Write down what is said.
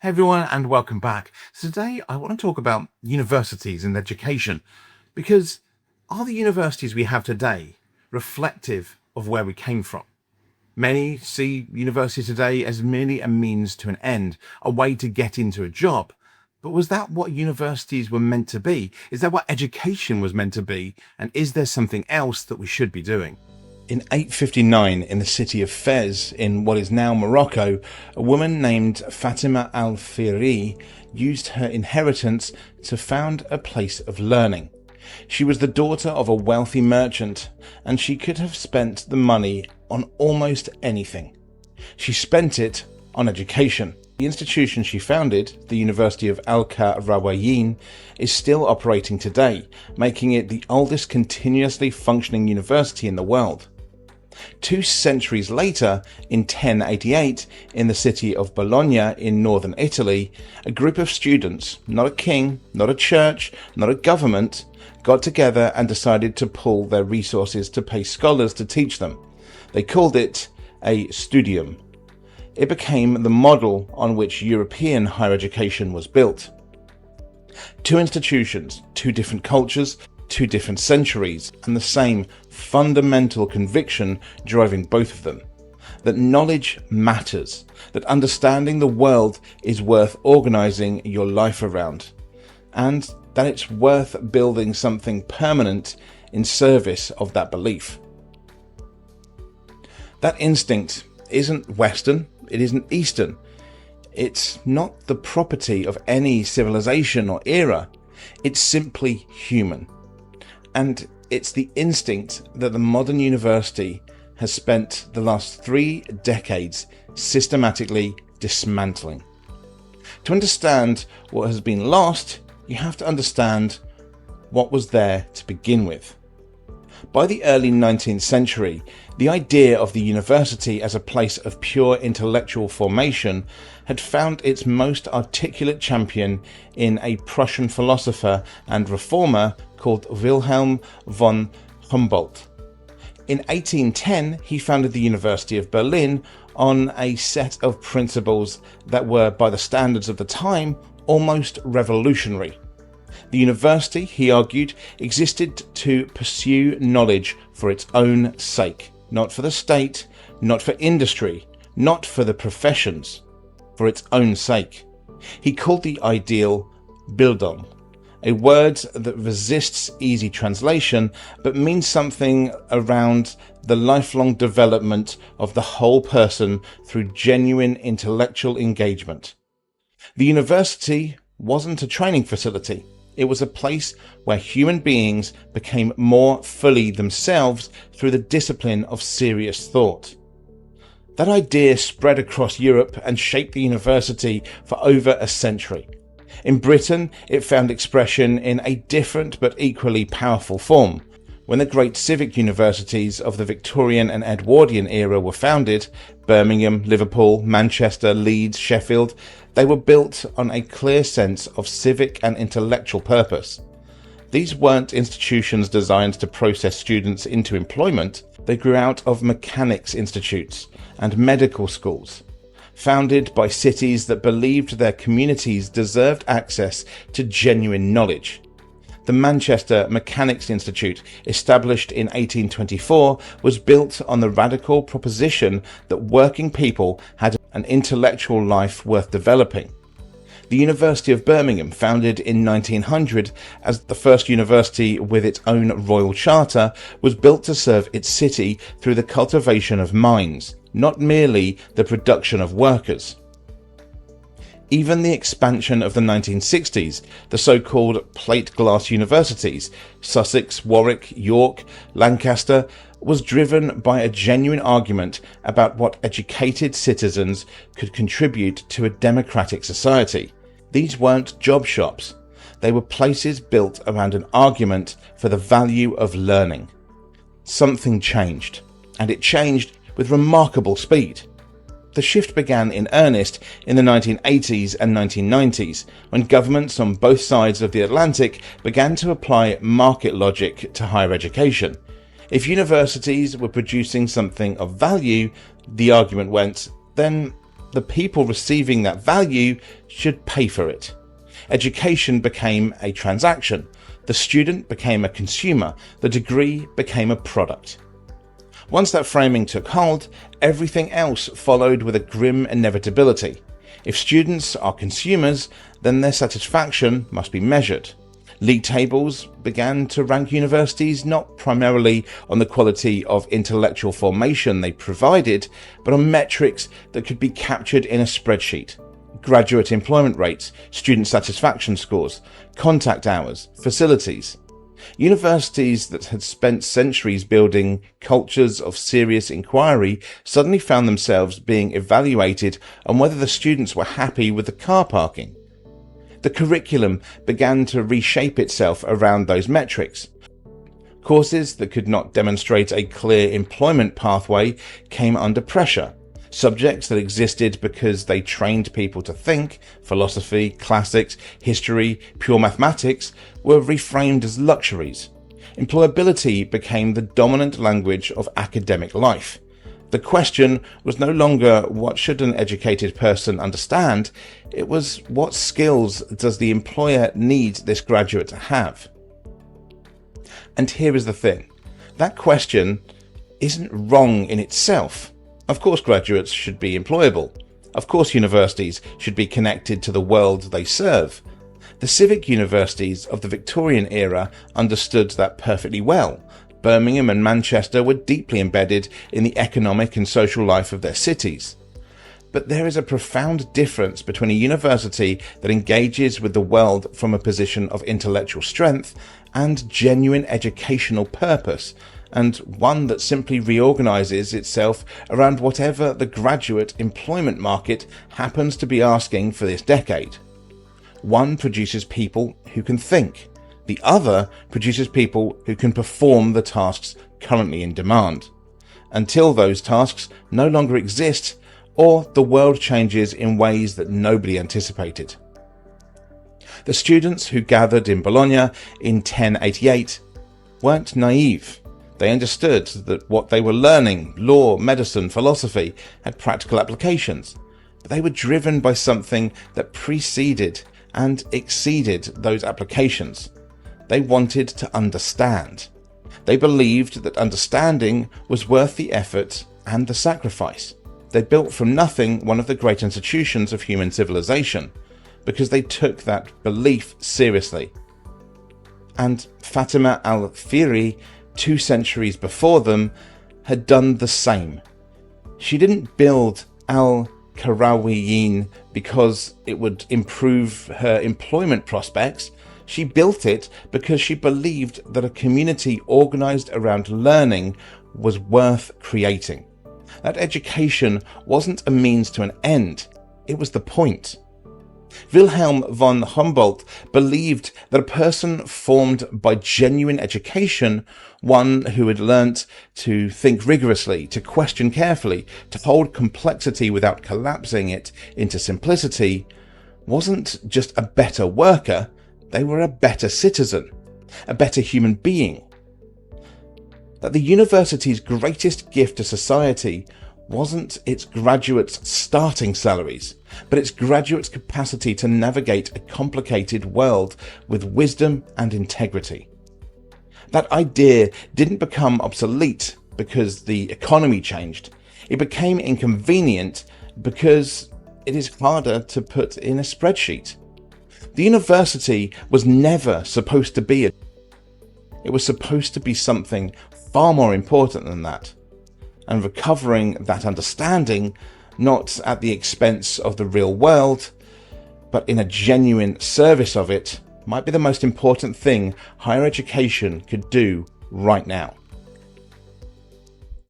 Hey everyone, and welcome back. So today I want to talk about universities and education, because are the universities we have today reflective of where we came from? Many see university today as merely a means to an end, a way to get into a job. But was that what universities were meant to be? Is that what education was meant to be? And is there something else that we should be doing? In 859, in the city of Fez, in what is now Morocco, a woman named Fatima al-Fihri used her inheritance to found a place of learning. She was the daughter of a wealthy merchant, and she could have spent the money on almost anything. She spent it on education. The institution she founded, the University of Al-Qarawiyyin, is still operating today, making it the oldest continuously functioning university in the world. 2 centuries later, in 1088, in the city of Bologna in northern Italy, a group of students, not a king, not a church, not a government, got together and decided to pool their resources to pay scholars to teach them. They called it a studium. It became the model on which European higher education was built. 2 institutions, 2 different cultures, 2 different centuries, and the same fundamental conviction driving both of them: that knowledge matters, that understanding the world is worth organizing your life around, and that it's worth building something permanent in service of that belief. That instinct isn't Western, it isn't Eastern. It's not the property of any civilization or era. It's simply human. And it's the instinct that the modern university has spent the last 3 decades systematically dismantling. To understand what has been lost, you have to understand what was there to begin with. By the early 19th century, the idea of the university as a place of pure intellectual formation had found its most articulate champion in a Prussian philosopher and reformer called Wilhelm von Humboldt. In 1810, he founded the University of Berlin on a set of principles that were, by the standards of the time, almost revolutionary. The university, he argued, existed to pursue knowledge for its own sake, not for the state, not for industry, not for the professions, for its own sake. He called the ideal Bildung, a word that resists easy translation but means something around the lifelong development of the whole person through genuine intellectual engagement. The university wasn't a training facility. It was a place where human beings became more fully themselves through the discipline of serious thought. That idea spread across Europe and shaped the university for over a century. In Britain, it found expression in a different but equally powerful form. When the great civic universities of the Victorian and Edwardian era were founded, Birmingham, Liverpool, Manchester, Leeds, Sheffield, they were built on a clear sense of civic and intellectual purpose. These weren't institutions designed to process students into employment. They grew out of mechanics institutes and medical schools, founded by cities that believed their communities deserved access to genuine knowledge. The Manchester Mechanics Institute, established in 1824, was built on the radical proposition that working people had an intellectual life worth developing. The University of Birmingham, founded in 1900 as the first university with its own royal charter, was built to serve its city through the cultivation of minds, not merely the production of workers. Even the expansion of the 1960s, the so-called plate glass universities, Sussex, Warwick, York, Lancaster, was driven by a genuine argument about what educated citizens could contribute to a democratic society. These weren't job shops. They were places built around an argument for the value of learning. Something changed, and it changed with remarkable speed. The shift began in earnest in the 1980s and 1990s, when governments on both sides of the Atlantic began to apply market logic to higher education. If universities were producing something of value, the argument went, then the people receiving that value should pay for it. Education became a transaction. The student became a consumer. The degree became a product. Once that framing took hold, everything else followed with a grim inevitability. If students are consumers, then their satisfaction must be measured. League tables began to rank universities not primarily on the quality of intellectual formation they provided, but on metrics that could be captured in a spreadsheet. Graduate employment rates, student satisfaction scores, contact hours, facilities. Universities that had spent centuries building cultures of serious inquiry suddenly found themselves being evaluated on whether the students were happy with the car parking. The curriculum began to reshape itself around those metrics. Courses that could not demonstrate a clear employment pathway came under pressure. Subjects that existed because they trained people to think, philosophy, classics, history, pure mathematics, were reframed as luxuries. Employability became the dominant language of academic life. The question was no longer what should an educated person understand, it was what skills does the employer need this graduate to have? And here is the thing, that question isn't wrong in itself. Of course graduates should be employable. Of course universities should be connected to the world they serve. The civic universities of the Victorian era understood that perfectly well. Birmingham and Manchester were deeply embedded in the economic and social life of their cities. But there is a profound difference between a university that engages with the world from a position of intellectual strength and genuine educational purpose, and one that simply reorganizes itself around whatever the graduate employment market happens to be asking for this decade. One produces people who can think. The other produces people who can perform the tasks currently in demand, until those tasks no longer exist or the world changes in ways that nobody anticipated. The students who gathered in Bologna in 1088 weren't naive. They understood that what they were learning, law, medicine, philosophy, had practical applications, but they were driven by something that preceded and exceeded those applications. They wanted to understand. They believed that understanding was worth the effort and the sacrifice. They built from nothing one of the great institutions of human civilization because they took that belief seriously. And Fatima al-Fihri, 2 centuries before them, had done the same. She didn't build al-Qarawiyyin because it would improve her employment prospects. She built it because she believed that a community organized around learning was worth creating. That education wasn't a means to an end, it was the point. Wilhelm von Humboldt believed that a person formed by genuine education, one who had learnt to think rigorously, to question carefully, to hold complexity without collapsing it into simplicity, wasn't just a better worker, they were a better citizen, a better human being. That the university's greatest gift to society wasn't its graduates' starting salaries, but its graduates' capacity to navigate a complicated world with wisdom and integrity. That idea didn't become obsolete because the economy changed. It became inconvenient because it is harder to put in a spreadsheet. The university was never supposed to be it was supposed to be something far more important than that. And recovering that understanding, not at the expense of the real world, but in a genuine service of it, might be the most important thing higher education could do right now.